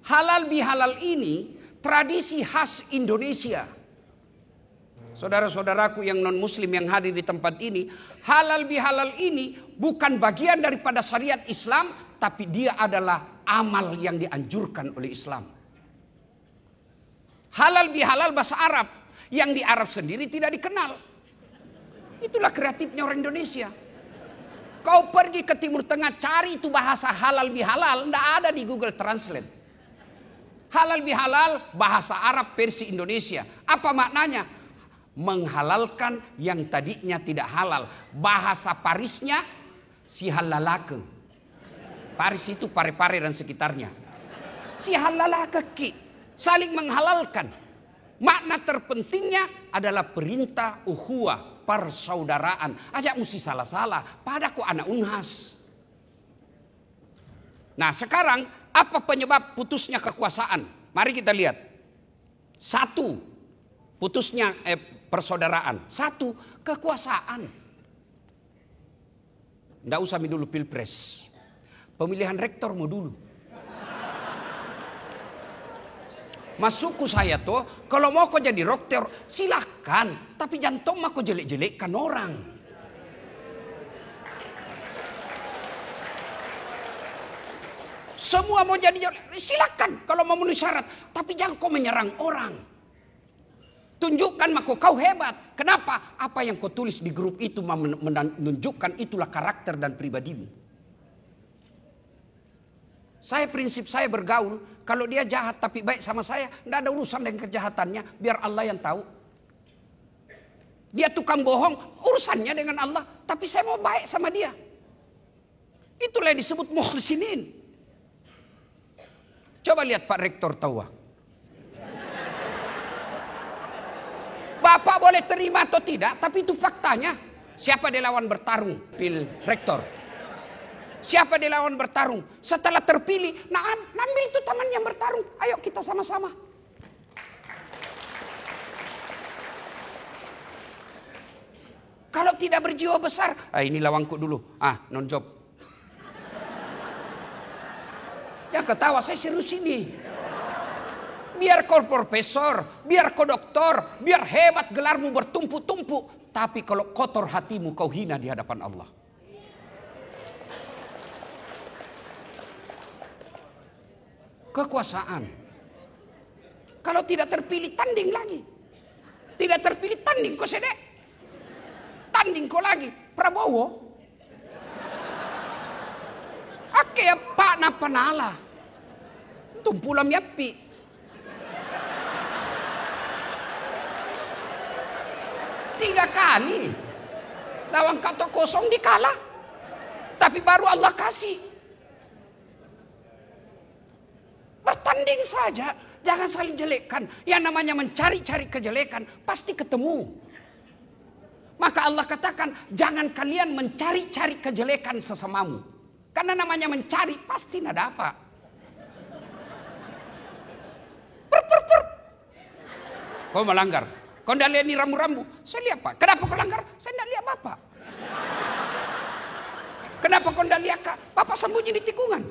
Halal bihalal ini tradisi khas Indonesia. Saudara-saudaraku yang non muslim yang hadir di tempat ini, halal bihalal ini bukan bagian daripada syariat Islam, tapi dia adalah amal yang dianjurkan oleh Islam. Halal bihalal bahasa Arab yang di Arab sendiri tidak dikenal. Itulah kreatifnya orang Indonesia. Kau pergi ke Timur Tengah cari itu bahasa halal bihalal, tidak ada di Google Translate. Halal bihalal bahasa Arab versi Indonesia. Apa maknanya? Menghalalkan yang tadinya tidak halal. Bahasa Parisnya si halalake. Paris itu Pare-Pare dan sekitarnya. Si halalake ki. Saling menghalalkan. Makna terpentingnya adalah perintah ukhuwah, persaudaraan. Ajak mesti salah-salah. Padaku anak Unhas. Nah sekarang apa penyebab putusnya kekuasaan? Mari kita lihat. Satu, putusnya persaudaraan. Satu, kekuasaan. Nggak usah dulu pilpres. Pemilihan rektor mau dulu. Masukku saya tuh, kalau mau kau jadi rektor silahkan. Tapi jantung mah kau jelek-jelekkan orang. Semua mau jadi silakan kalau mau memenuhi syarat. Tapi jangan kau menyerang orang. Tunjukkan maka kau hebat. Kenapa? Apa yang kau tulis di grup itu menunjukkan itulah karakter dan pribadimu. Prinsip saya bergaul. Kalau dia jahat tapi baik sama saya, tidak ada urusan dengan kejahatannya. Biar Allah yang tahu. Dia tukang bohong, urusannya dengan Allah. Tapi saya mau baik sama dia. Itulah yang disebut mukhlisinin. Coba lihat Pak Rektor tahu. Bapak boleh terima atau tidak, tapi itu faktanya. Siapa dia lawan bertarung? Pil Rektor. Siapa dia lawan bertarung? Setelah terpilih, nah ambil itu teman yang bertarung. Ayo kita sama-sama. Kalau tidak berjiwa besar, ini lawanku dulu. Non job. Yang ketawa saya serius ini. Biar kau profesor, biar kau doktor, biar hebat gelarmu bertumpuk-tumpuk. Tapi kalau kotor hatimu kau hina di hadapan Allah. Kekuasaan. Kalau tidak terpilih tanding lagi. Tidak terpilih tanding kau sedek. Tanding kau lagi. Prabowo. Ake ya Pak Napanala. Tumpulam yapi. Tiga kali. Lawan kata kosong dikalah. Tapi baru Allah kasih. Bertanding saja, jangan saling jelekkan. Yang namanya mencari-cari kejelekan pasti ketemu. Maka Allah katakan, jangan kalian mencari-cari kejelekan sesamamu. Karena namanya mencari pasti tidak dapat. Kau melanggar. Kau tidak lihat ini rambu-rambu. Saya lihat Pak. Kenapa kau langgar? Saya tidak lihat Bapak. Kenapa kau tidak lihat Kak? Bapak sembunyi di tikungan.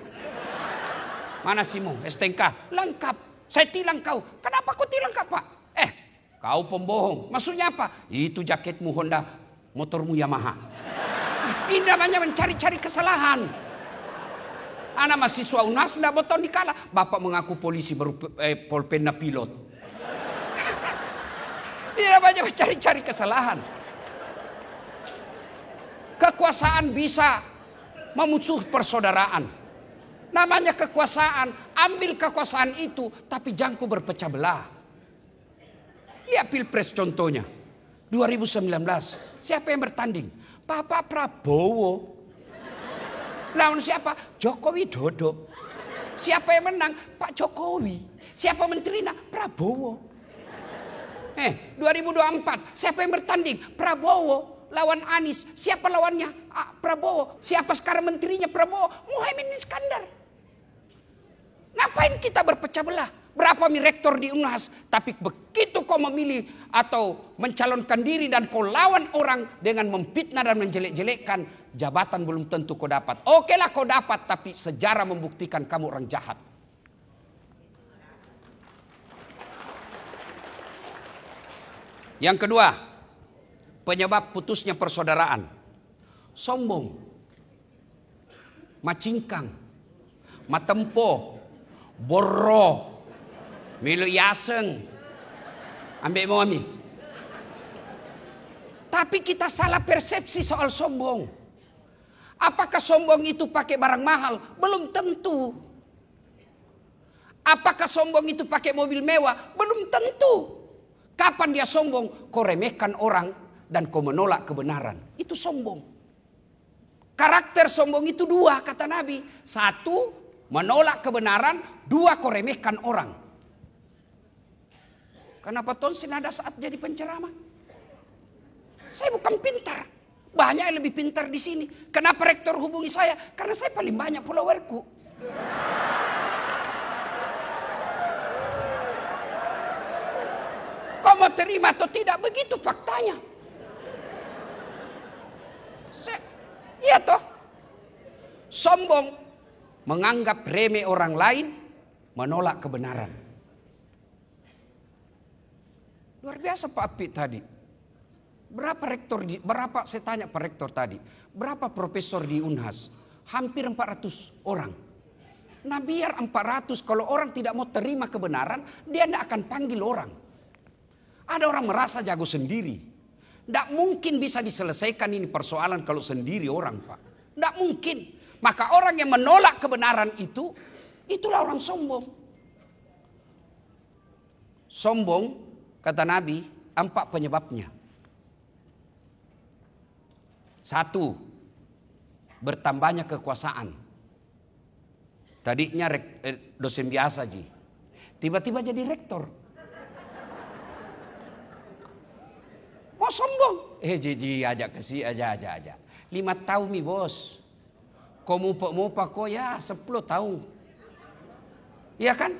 Mana simu? STNK? Lengkap. Saya tilang kau. Kenapa kau tilang Kak Pak? Kau pembohong. Maksudnya apa? Itu jaketmu Honda, motormu Yamaha. Ini namanya mencari-cari kesalahan. Anak mahasiswa UNAS tidak boton dikalah. Bapak mengaku polisi baru polpenna pilot. Ini namanya mencari-cari kesalahan. Kekuasaan bisa memusuh persaudaraan. Namanya kekuasaan, ambil kekuasaan itu, tapi jangan kau berpecah belah. Lihat pilpres contohnya, 2019, siapa yang bertanding? Bapak Prabowo. Lawan siapa? Joko Widodo. Siapa yang menang? Pak Jokowi. Siapa menterinya? Prabowo. 2024, siapa yang bertanding? Prabowo. Lawan Anies. Siapa lawannya? Prabowo. Siapa sekarang menterinya? Prabowo. Muhaimin Iskandar. Ngapain kita berpecah belah? Berapa rektor di Unhas? Tapi begitu kau memilih atau mencalonkan diri dan kau lawan orang dengan memfitnah dan menjelek-jelekkan, jabatan belum tentu kau dapat. Oke lah kau dapat, tapi sejarah membuktikan kamu orang jahat. Yang kedua, penyebab putusnya persaudaraan. Sombong, macingkang, matempo, borro, milu yaseng, ambek momi. Tapi kita salah persepsi soal sombong. Apakah sombong itu pakai barang mahal? Belum tentu. Apakah sombong itu pakai mobil mewah? Belum tentu. Kapan dia sombong? Kau remehkan orang dan kau menolak kebenaran. Itu sombong. Karakter sombong itu dua kata Nabi. Satu, menolak kebenaran. Dua, kau remehkan orang. Kenapa Tonsin ada saat jadi penceramah? Saya bukan pintar. Banyak yang lebih pintar di sini. Kenapa rektor hubungi saya? Karena saya paling banyak followerku. Kau mau terima atau tidak? Begitu faktanya. Iya toh. Sombong, menganggap remeh orang lain, menolak kebenaran. Luar biasa Pak Apit tadi. Berapa saya tanya Pak Rektor tadi, berapa profesor di Unhas? Hampir 400 orang. Nah biar 400, kalau orang tidak mau terima kebenaran, dia tidak akan panggil orang. Ada orang merasa jago sendiri. Tidak mungkin bisa diselesaikan ini persoalan kalau sendiri orang Pak. Tidak mungkin. Maka orang yang menolak kebenaran itu, itulah orang sombong. Sombong, kata Nabi, 4 penyebabnya. 1, bertambahnya kekuasaan. Tadinya dosen biasa Ji. Tiba-tiba jadi rektor. Mau sombong. Ji ajak ke si aja. 5 tahun mi bos. Kau mupa kau ya 10 tahun. Iya kan?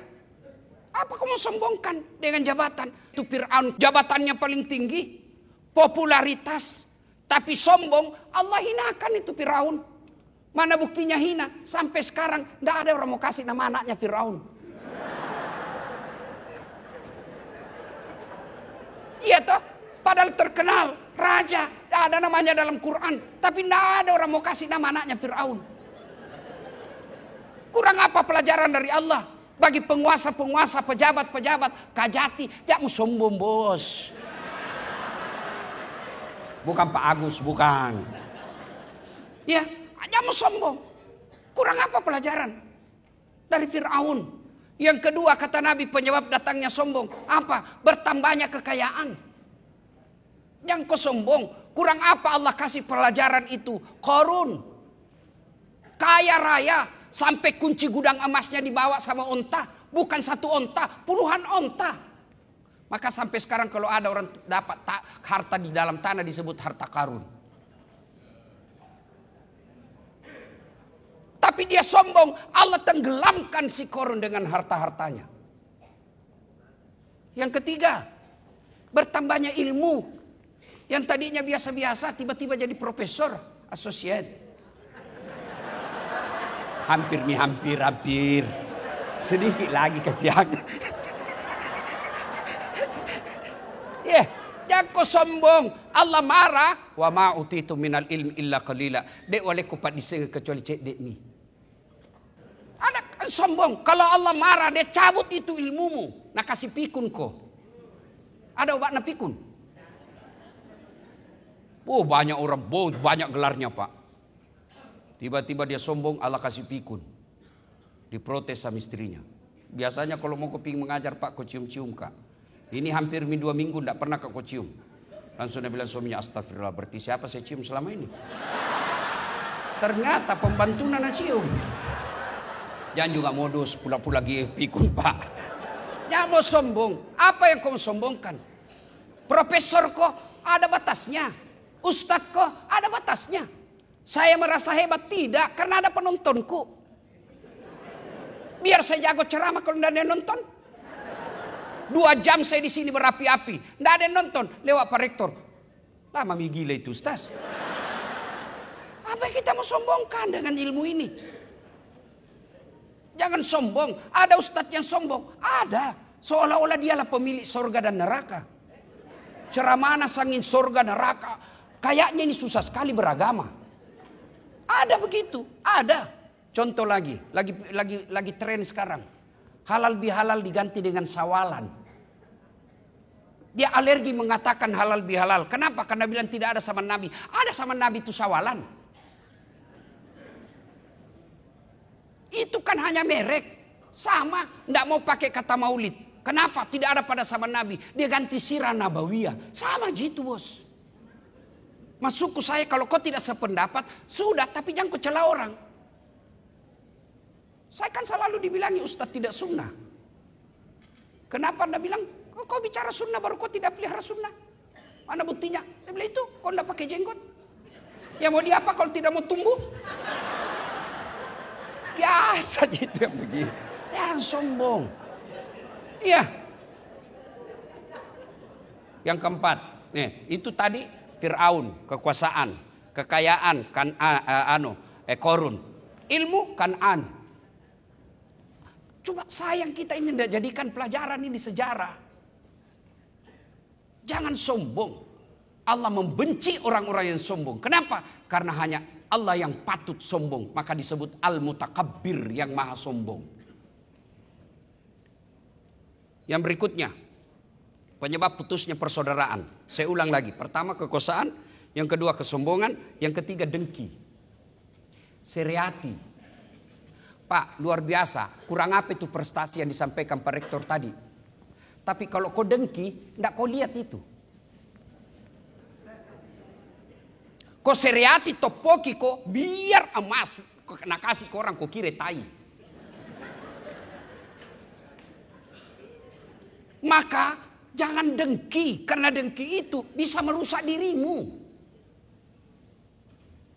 Apa kau mau sombongkan dengan jabatan? Itu Fir'aun jabatannya paling tinggi. Popularitas. Tapi sombong, Allah hinakan itu Firaun. Mana buktinya hina? Sampai sekarang tidak ada orang mau kasih nama anaknya Firaun. Iya toh? Padahal terkenal, raja. Tidak ada namanya dalam Quran. Tapi tidak ada orang mau kasih nama anaknya Firaun. Kurang apa pelajaran dari Allah? Bagi penguasa-penguasa, pejabat-pejabat, kajati. Jangan sombong bos. Bukan Pak Agus, bukan. Ya, jangan sombong. Kurang apa pelajaran dari Fir'aun? Yang kedua kata Nabi penyebab datangnya sombong. Apa? Bertambahnya kekayaan. Yang kau sombong. Kurang apa Allah kasih pelajaran itu? Korun. Kaya raya. Sampai kunci gudang emasnya dibawa sama onta. Bukan 1 onta, puluhan onta. Maka sampai sekarang kalau ada orang dapat harta di dalam tanah disebut harta karun. Tapi dia sombong, Allah tenggelamkan si korun dengan harta-hartanya. Yang ketiga, bertambahnya ilmu. Yang tadinya biasa-biasa tiba-tiba jadi profesor, associate. Hampir. Sedikit lagi kesiangan. Jangan kau sombong. Allah marah. Wa ma utitu minal ilmi illa qalila. Dek oleh kupat disega kecuali cek dek ni. Ada sombong. Kalau Allah marah dia cabut itu ilmumu. Nak kasih pikun kau. Ada obat nak pikun? Oh banyak orang banyak gelarnya Pak. Tiba-tiba dia sombong Allah kasih pikun. Diprotes sama istrinya. Biasanya kalau mau keping mengajar Pak kau cium-cium Kak. Ini hampir 2 minggu tidak pernah kau cium. Langsung dia bilang suaminya, astagfirullah, berarti siapa saya cium selama ini? Ternyata pembantu nana cium. Jangan juga modus pula-pula lagi pikun Pak. Jangan mau sombong. Apa yang kau sombongkan? Profesor kok ada batasnya. Ustadz kok ada batasnya. Saya merasa hebat tidak karena ada penontonku. Biar saya jago ceramah kalau tidak ada yang nonton. 2 jam saya di sini berapi-api. Tidak ada yang nonton. Lewat Pak Rektor. Lama gila itu Ustaz. Apa yang kita mau sombongkan dengan ilmu ini? Jangan sombong. Ada ustadz yang sombong. Ada. Seolah-olah dialah pemilik surga dan neraka. Ceramah sangin surga neraka. Kayaknya ini susah sekali beragama. Ada begitu, ada. Contoh lagi tren sekarang. Halal bihalal diganti dengan sawalan. Dia alergi mengatakan halal bihalal. Kenapa? Karena bilang tidak ada sama Nabi. Ada sama Nabi itu sawalan. Itu kan hanya merek. Sama, tidak mau pakai kata maulid. Kenapa? Tidak ada pada zaman Nabi. Dia ganti sirah nabawiyah. Sama gitu bos. Masukku saya kalau kau tidak sependapat, sudah, tapi jangan kau cela orang. Saya kan selalu dibilangi Ustadz tidak sunnah. Kenapa Anda bilang, kau bicara sunnah baru kau tidak pelihara sunnah? Mana buktinya? Dia bilang itu, kau tidak pakai jenggot. Ya mau diapa kalau tidak mau tumbuh? Biasa gitu yang begini. Yang sombong. Iya. Yang keempat, itu tadi Fir'aun, kekuasaan, kekayaan, Korun. Ilmu, Kan'an. Cuma sayang kita ini tidak jadikan pelajaran ini sejarah. Jangan sombong. Allah membenci orang-orang yang sombong. Kenapa? Karena hanya Allah yang patut sombong. Maka disebut Al-Mutakabbir, yang maha sombong. Yang berikutnya, penyebab putusnya persaudaraan. Saya ulang lagi. Pertama kekuasaan, yang kedua kesombongan, yang ketiga dengki. Seriati. Pak, luar biasa. Kurang apa itu prestasi yang disampaikan Pak Rektor tadi. Tapi kalau kau dengki, tidak kau lihat itu. Kau seriati topoki kau, biar emas. Kau kena kasih ke orang, kau kira tai. Maka jangan dengki, karena dengki itu bisa merusak dirimu.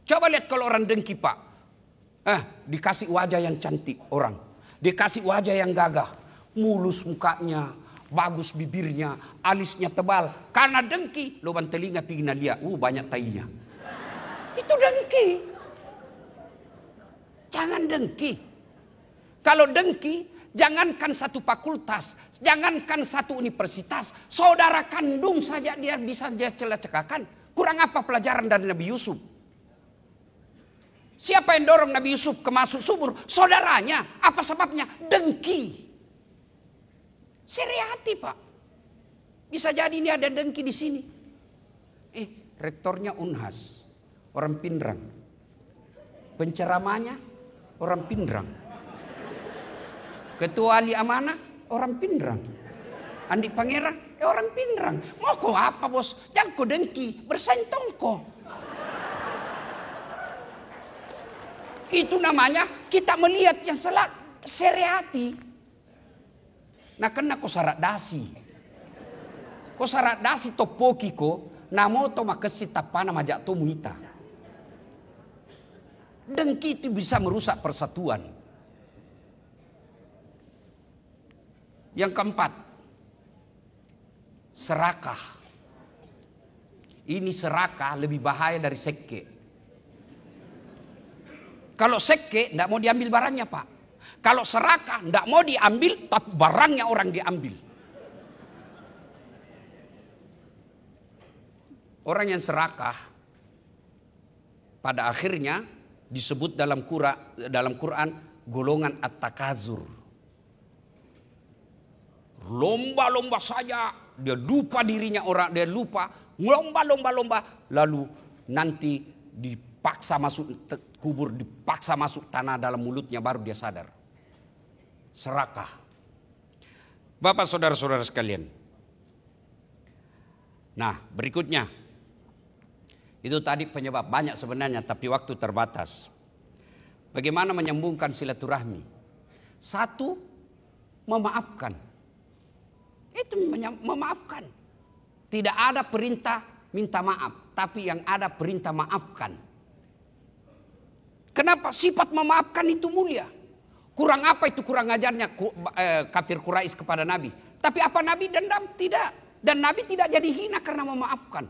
Coba lihat kalau orang dengki Pak. Dikasih wajah yang cantik orang. Dikasih wajah yang gagah. Mulus mukanya, bagus bibirnya, alisnya tebal. Karena dengki, lubang telinga pingin lihat. Banyak tainya. Itu dengki. Jangan dengki. Kalau dengki, jangankan satu fakultas, jangankan satu universitas, saudara kandung saja dia bisa dia celah-cekakan. Kurang apa pelajaran dari Nabi Yusuf? Siapa yang dorong Nabi Yusuf ke masuk sumur? Saudaranya. Apa sebabnya? Dengki. Seriati Pak. Bisa jadi ini ada dengki di sini. Rektornya Unhas, orang Pindrang. Penceramanya orang Pindrang. Ketua ahli amanah orang Pindrang. Andi Pangerang orang Pindrang. Mau kau apa bos? Jangan kau dengki, bersentong kau. Itu namanya kita melihat yang salah seriati. Nah kena kau syarat dasi. Kau syarat dasi topoki ko, namo to makesi tapana majak to muita. Dengki itu bisa merusak persatuan. Yang keempat, serakah. Ini serakah lebih bahaya dari seke. Kalau seke tidak mau diambil barangnya Pak. Kalau serakah tidak mau diambil tapi barangnya orang diambil. Orang yang serakah pada akhirnya disebut dalam Quran golongan at-takazur. Lomba-lomba saja, dia lupa dirinya orang, dia lupa lomba-lomba, lalu nanti dipaksa masuk kubur, dipaksa masuk tanah dalam mulutnya baru dia sadar. Serakah. Bapak saudara-saudara sekalian. Nah, berikutnya. Itu tadi penyebab banyak sebenarnya tapi waktu terbatas. Bagaimana menyambungkan silaturahmi? Satu, memaafkan. Itu memaafkan. Tidak ada perintah minta maaf, tapi yang ada perintah maafkan. Kenapa? Sifat memaafkan itu mulia. Kurang apa itu kurang ajarnya kafir Quraisy kepada Nabi? Tapi apa Nabi dendam? Tidak. Dan Nabi tidak jadi hina karena memaafkan.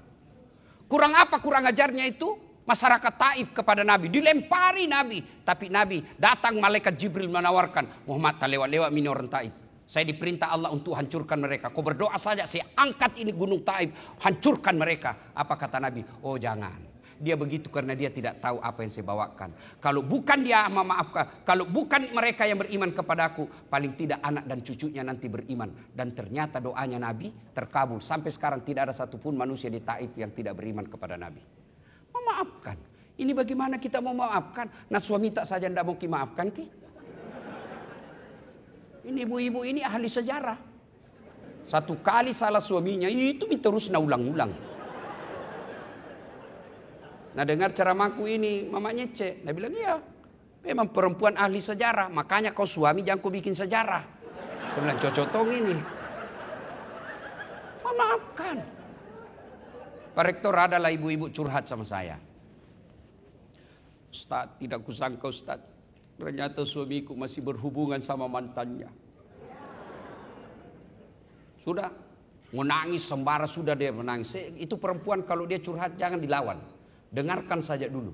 Kurang apa kurang ajarnya itu? Masyarakat Taif kepada Nabi. Dilempari Nabi. Tapi Nabi datang malaikat Jibril menawarkan. Muhammad tak lewat-lewat mini orang Taif. Saya diperintah Allah untuk hancurkan mereka. Kau berdoa saja, saya angkat ini gunung Taif, hancurkan mereka. Apa kata Nabi? Oh jangan. Dia begitu karena dia tidak tahu apa yang saya bawakan. Kalau bukan dia memaafkan, kalau bukan mereka yang beriman kepadaku, paling tidak anak dan cucunya nanti beriman. Dan ternyata doanya Nabi terkabul. Sampai sekarang tidak ada satupun manusia di Taif yang tidak beriman kepada Nabi. Memaafkan. Ini bagaimana kita mau memaafkan? Nah suami tak saja tidak mau maafkan ki. Ini ibu-ibu ini ahli sejarah. Satu kali salah suaminya itu terus ulang-ulang. Nah dengar ceramahku ini Mama Nyece. Dia bilang iya. Memang perempuan ahli sejarah. Makanya kau suami jangan kau bikin sejarah. Saya bilang cocotong ini. Memaafkan. Pak Rektor adalah ibu-ibu curhat sama saya. Ustaz, tidak kusangka Ustaz. Ternyata suamiku masih berhubungan sama mantannya. Sudah. Menangis sembara sudah dia menangis. Itu perempuan kalau dia curhat jangan dilawan. Dengarkan saja dulu.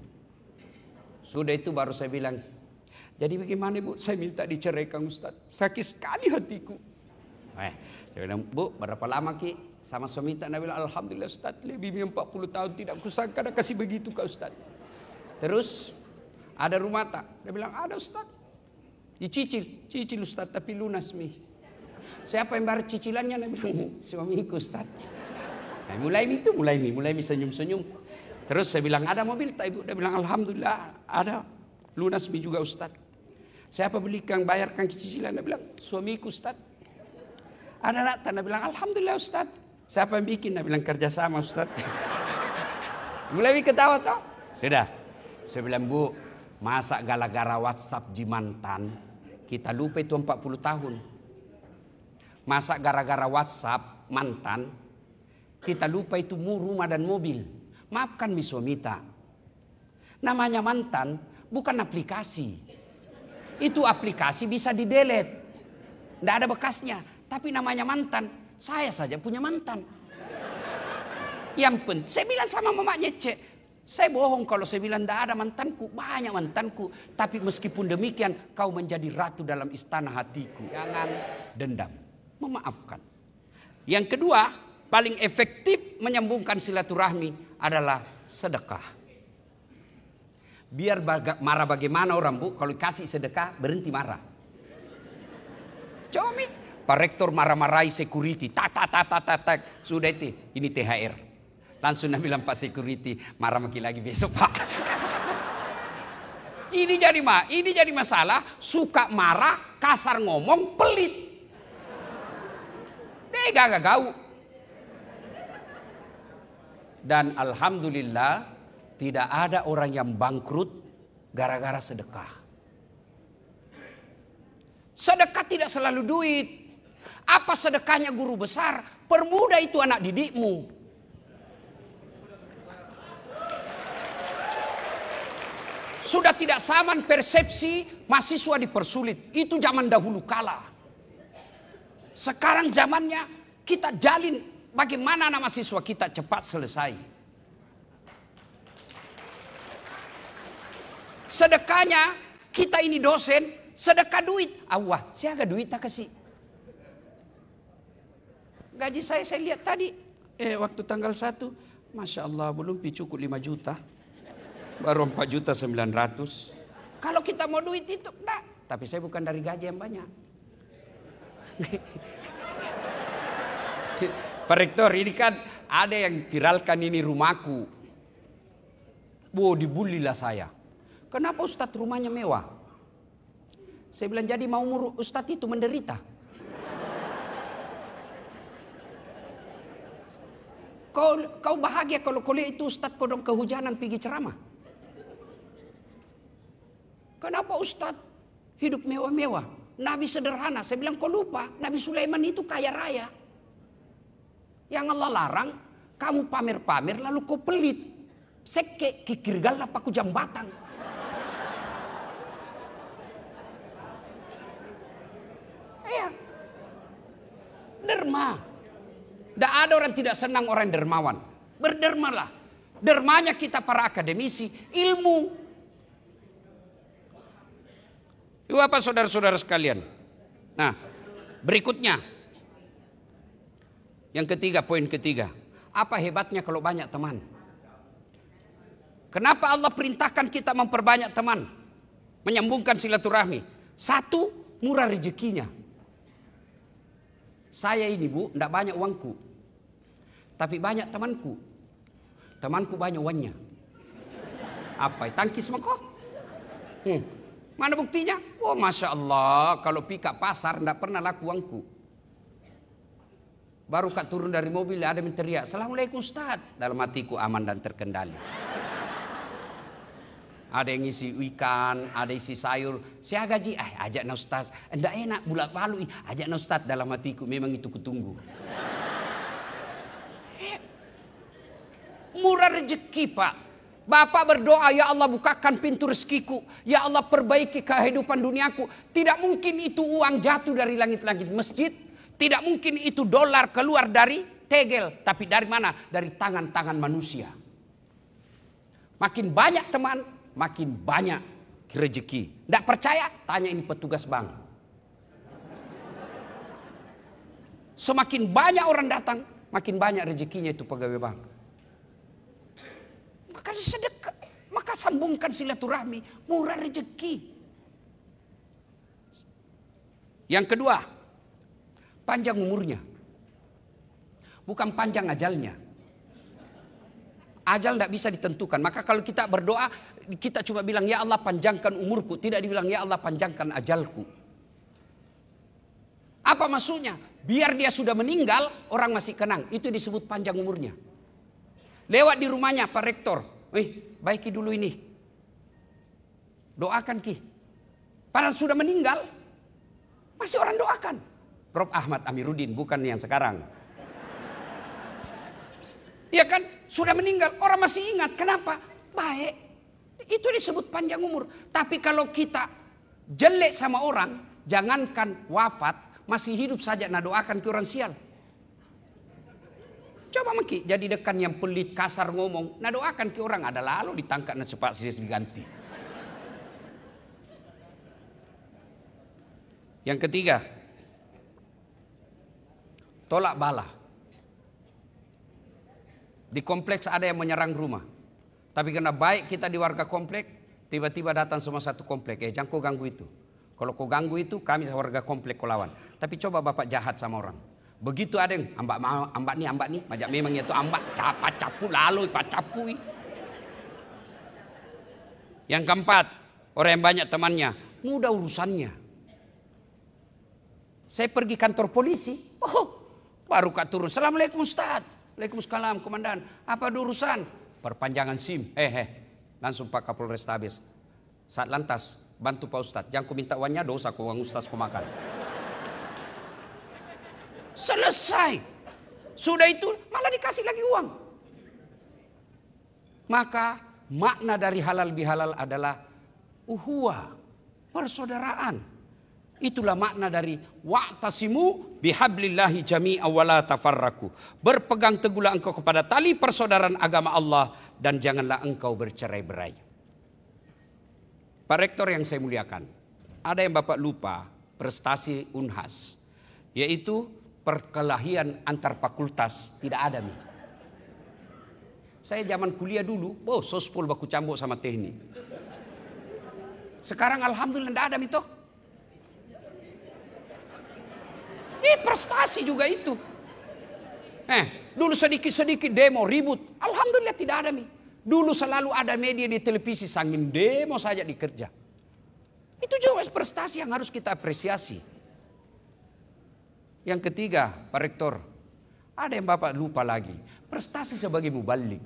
Sudah itu baru saya bilang. Jadi bagaimana Bu? Saya minta diceraikan Ustaz. Sakit sekali hatiku. Dia bilang, Bu berapa lama ki sama suami tak? Dia bilang, Alhamdulillah Ustaz. Lebih 40 tahun tidak kusangka ada kasih begitu Kak Ustaz. Terus ada rumah tak? Dia bilang ada Ustaz. Cicil Ustaz tapi lunas mi. Siapa yang bayar cicilannya? Dia bilang suamiku Ustaz. Nah, mulai mi senyum-senyum. Terus saya bilang ada mobil tak Ibu? Dia bilang alhamdulillah ada. Lunas mi juga Ustaz. Siapa belikan bayarkan cicilan? Dia bilang suamiku Ustaz. Ada nak? Dia bilang alhamdulillah Ustaz. Siapa yang bikin? Dia bilang kerjasama Ustaz. Mulai mi ketawa tau. Sudah. Saya bilang Bu, masa gara-gara WhatsApp di mantan kita lupa itu 40 tahun. Masa gara-gara WhatsApp mantan kita lupa itu rumah dan mobil. Maafkan mi suamita. Namanya mantan bukan aplikasi. Itu aplikasi bisa di-delete. Tidak ada bekasnya. Tapi namanya mantan. Saya saja punya mantan. Yang penting, saya bilang sama Mama Nyece. Saya bohong kalau saya bilang tidak ada mantanku. Banyak mantanku. Tapi meskipun demikian kau menjadi ratu dalam istana hatiku. Jangan dendam. Memaafkan. Yang kedua, paling efektif menyambungkan silaturahmi adalah sedekah. Biar marah bagaimana orang Bu. Kalau kasih sedekah berhenti marah. Coba Pak Rektor marah-marahi security. Tak. Sudah itu. Ini THR. Langsung dia bilang Pak Security marah makin lagi besok Pak. Ini jadi masalah. Suka marah, kasar ngomong, pelit. Tega gak. Dan alhamdulillah tidak ada orang yang bangkrut gara-gara sedekah. Sedekah tidak selalu duit. Apa sedekahnya guru besar? Permudah itu anak didikmu. Sudah tidak sama persepsi mahasiswa dipersulit. Itu zaman dahulu kala. Sekarang zamannya kita jalin bagaimana anak mahasiswa kita cepat selesai. Sedekahnya kita ini dosen, sedekah duit. Awah, saya agak duit tak kasih. Gaji saya lihat tadi. Waktu tanggal 1. Masya Allah belum cukup 5 juta. Baru 4.900.000. Kalau kita mau duit itu enggak. Tapi saya bukan dari gaji yang banyak. Pak Rektor ini kan ada yang viralkan ini rumahku. Dibulilah saya. Kenapa Ustadz rumahnya mewah? Saya bilang jadi mau Ustadz itu menderita. Kau bahagia kalau kau lihat itu Ustadz kodong kehujanan pergi ceramah. Kenapa Ustadz hidup mewah-mewah? Nabi sederhana. Saya bilang kau lupa. Nabi Sulaiman itu kaya raya. Yang Allah larang. Kamu pamer-pamer lalu kau pelit. Seke kikirgal apa ku jambatan. Derma. Tidak ada orang tidak senang orang dermawan. Berdermalah. Dermanya kita para akademisi. Ilmu. Itu apa saudara-saudara sekalian? Nah, Berikutnya. Yang ketiga, poin ketiga. Apa hebatnya kalau banyak teman? Kenapa Allah perintahkan kita memperbanyak teman? Menyambungkan silaturahmi. Satu, murah rezekinya. Saya ini Bu, tidak banyak uangku. Tapi banyak temanku. Temanku banyak uangnya. Apa? Tangkis sama kau? Mana buktinya? Oh Masya Allah, kalau pika pasar tidak pernah laku uangku. Baru kak turun dari mobil ada yang teriak, Assalamualaikum Ustaz. Dalam hatiku aman dan terkendali. Ada yang isi ikan, ada isi sayur. Saya gaji, ajak na Ustaz. Enggak enak, bulat palu, ajak na Ustaz. Dalam hatiku memang itu kutunggu. Murah rezeki Pak. Bapak berdoa, ya Allah bukakan pintu rezekiku. Ya Allah perbaiki kehidupan duniaku. Tidak mungkin itu uang jatuh dari langit-langit masjid. Tidak mungkin itu dolar keluar dari tegel. Tapi dari mana? Dari tangan-tangan manusia. Makin banyak teman, makin banyak rezeki. Tidak percaya? Tanya ini petugas bank. Semakin banyak orang datang, makin banyak rezekinya itu pegawai bank. Maka sedekah, maka sambungkan silaturahmi, murah rezeki. Yang kedua, panjang umurnya. Bukan panjang ajalnya. Ajal tidak bisa ditentukan. Maka kalau kita berdoa, kita cuma bilang, ya Allah panjangkan umurku. Tidak dibilang, ya Allah panjangkan ajalku. Apa maksudnya? Biar dia sudah meninggal, orang masih kenang. Itu disebut panjang umurnya. Lewat di rumahnya Pak Rektor. Baiki dulu ini. Doakan Ki. Padahal sudah meninggal. Masih orang doakan. Prof. Ahmad Amiruddin, bukan yang sekarang. Ya kan? Sudah meninggal. Orang masih ingat. Kenapa? Baik. Itu disebut panjang umur. Tapi kalau kita jelek sama orang, jangankan wafat, masih hidup saja nak doakan ke orang sial. Coba Maki jadi dekan yang pelit, kasar ngomong. Nah doakan ke orang ada lalu ditangkap dan cepat diganti. Yang ketiga, tolak bala. Di kompleks ada yang menyerang rumah. Tapi karena baik kita di warga kompleks, tiba-tiba datang semua satu kompleks. Jangan kau ganggu itu. Kalau kau ganggu itu, kami warga kompleks kau lawan. Tapi coba Bapak jahat sama orang. Begitu ada yang ambak nih, majak memang itu ambak, capu lalu capu. Yang keempat, orang yang banyak temannya, mudah urusannya. Saya pergi kantor polisi, baru kak turun, Assalamualaikum Ustaz. Waalaikumsalam Komandan, apa ada urusan? Perpanjangan SIM, langsung Pak Kapolres habis. Saat lantas, bantu Pak Ustaz, jangan ku minta uangnya, dosa ku uang Ustaz ku makan. Selesai. Sudah itu malah dikasih lagi uang. Maka makna dari halal bihalal adalah uhuwah, persaudaraan. Itulah makna dari wa'tasimu bihablillahi jami'a wa la tafarraku. Berpegang teguhlah engkau kepada tali persaudaraan agama Allah dan janganlah engkau bercerai-berai. Pak Rektor yang saya muliakan, ada yang Bapak lupa prestasi Unhas, yaitu perkelahian antar fakultas tidak ada nih. Saya zaman kuliah dulu, sospol baku cambuk sama teknik. Sekarang alhamdulillah tidak ada itu. Prestasi juga itu. Dulu sedikit-sedikit demo ribut, alhamdulillah tidak ada nih. Dulu selalu ada media di televisi sangin demo saja dikerja. Itu juga prestasi yang harus kita apresiasi. Yang ketiga, Pak Rektor, ada yang Bapak lupa lagi. Prestasi sebagai mubalik.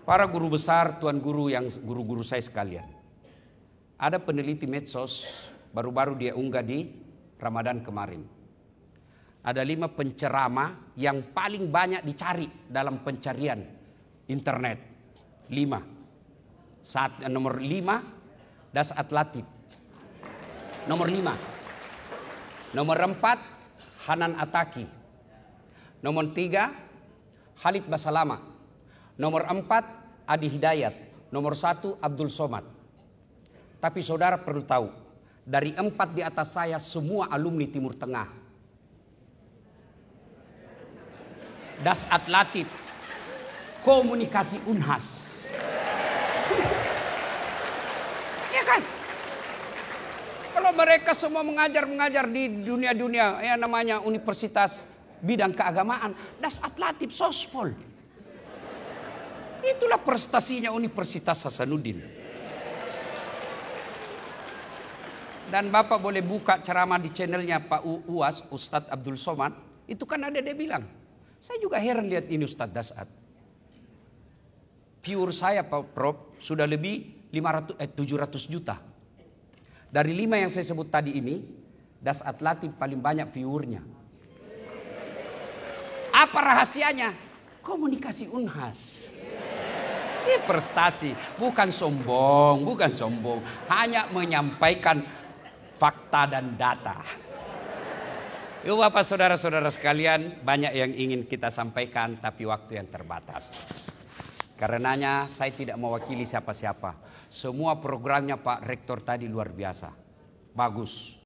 Para guru besar, tuan guru yang guru-guru saya sekalian. Ada peneliti medsos, baru-baru dia unggah di Ramadan kemarin. Ada 5 penceramah yang paling banyak dicari dalam pencarian internet. 5. Nomor 5. Dasat Latif. Nomor 5. Nomor 4. Hanan Ataki. Nomor 3. Khalid Basalama. Nomor 4. Adi Hidayat. Nomor 1. Abdul Somad. Tapi saudara perlu tahu, dari 4 di atas saya semua alumni Timur Tengah. Dasat Latif, komunikasi Unhas. Ya kan? Kalau mereka semua mengajar di dunia-dunia yang namanya universitas bidang keagamaan, Dasat Latif, Sospol. Itulah prestasinya Universitas Hasanuddin. Dan Bapak boleh buka ceramah di channelnya Pak UAS, Ustadz Abdul Somad. Itu kan ada dia bilang. Saya juga heran lihat ini Ustadz Dasat. Viewer saya Pak Prof sudah lebih 700 juta. Dari 5 yang saya sebut tadi ini, Dasat Latif paling banyak viewernya. Apa rahasianya? Komunikasi Unhas. Ini prestasi, bukan sombong, hanya menyampaikan fakta dan data. Yuk Bapak saudara-saudara sekalian, banyak yang ingin kita sampaikan tapi waktu yang terbatas. Karenanya saya tidak mewakili siapa-siapa. Semua programnya Pak Rektor tadi luar biasa. Bagus.